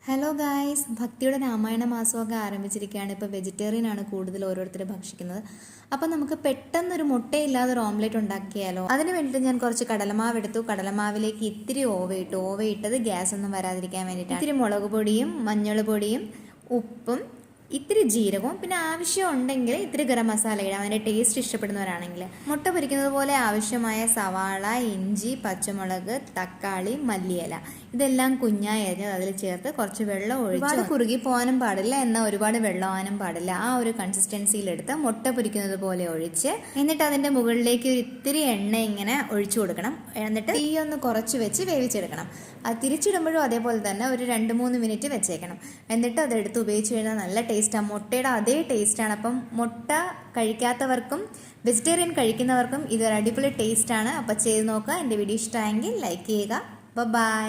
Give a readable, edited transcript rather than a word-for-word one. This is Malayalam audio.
ഹലോ ഗായ്സ്, ഭക്തിയുടെ രാമായണ മാസമൊക്കെ ആരംഭിച്ചിരിക്കുകയാണ്. ഇപ്പോൾ വെജിറ്റേറിയൻ ആണ് കൂടുതൽ ഓരോരുത്തർ ഭക്ഷിക്കുന്നത്. അപ്പം നമുക്ക് പെട്ടെന്നൊരു മുട്ടയില്ലാതെ ഒരു ഓംലെറ്റ് ഉണ്ടാക്കിയാലോ? അതിന് വേണ്ടിയിട്ട് ഞാൻ കുറച്ച് കടലമാവ് എടുത്തു. കടലമാവിലേക്ക് ഇത്തിരി ഓവ ഇട്ടത് ഗ്യാസ് ഒന്നും വരാതിരിക്കാൻ വേണ്ടിയിട്ടാണ്. ഇത്തിരി മുളക് പൊടിയും മഞ്ഞൾ പൊടിയും ഉപ്പും ഇത്തിരി ജീരകവും പിന്നെ ആവശ്യം ഉണ്ടെങ്കിൽ ഇത്തിരി ഗരം മസാല ഇടാം, അതിൻ്റെ ടേസ്റ്റ് ഇഷ്ടപ്പെടുന്നവരാണെങ്കിൽ. മുട്ട പൊരിക്കുന്നത് പോലെ ആവശ്യമായ സവാള, ഇഞ്ചി, പച്ചമുളക്, തക്കാളി, മല്ലിയില ഇതെല്ലാം കുഞ്ഞായി അരിഞ്ഞത് അതിൽ ചേർത്ത് കുറച്ച് വെള്ളം ഒഴിച്ച്, ഒരുപാട് കുറുകി പോകാനും പാടില്ല എന്നാൽ ഒരുപാട് വെള്ളമാകാനും പാടില്ല. ആ ഒരു കൺസിസ്റ്റൻസിയിലെടുത്ത് മുട്ട പൊരിക്കുന്നത് പോലെ ഒഴിച്ച്, എന്നിട്ട് അതിൻ്റെ മുകളിലേക്ക് ഒരു ഇത്തിരി എണ്ണ ഇങ്ങനെ ഒഴിച്ചു കൊടുക്കണം. എന്നിട്ട് തീ ഒന്ന് കുറച്ച് വെച്ച് വേവിച്ചെടുക്കണം. അത് തിരിച്ചിടുമ്പോഴും അതേപോലെ തന്നെ ഒരു 2-3 മിനിറ്റ് വെച്ചേക്കണം. എന്നിട്ട് അതെടുത്ത് ഉപയോഗിച്ച് കഴിഞ്ഞാൽ നല്ല ടേസ്റ്റാണ്. മുട്ടയുടെ അതേ ടേസ്റ്റാണ്. അപ്പം മുട്ട കഴിക്കാത്തവർക്കും വെജിറ്റേറിയൻ കഴിക്കുന്നവർക്കും ഇതൊരു അടിപൊളി ടേസ്റ്റാണ്. അപ്പോൾ ചെയ്ത് നോക്കുക. എൻ്റെ വീഡിയോ ഇഷ്ടമായെങ്കിൽ ലൈക്ക് ചെയ്യുക. ബൈ.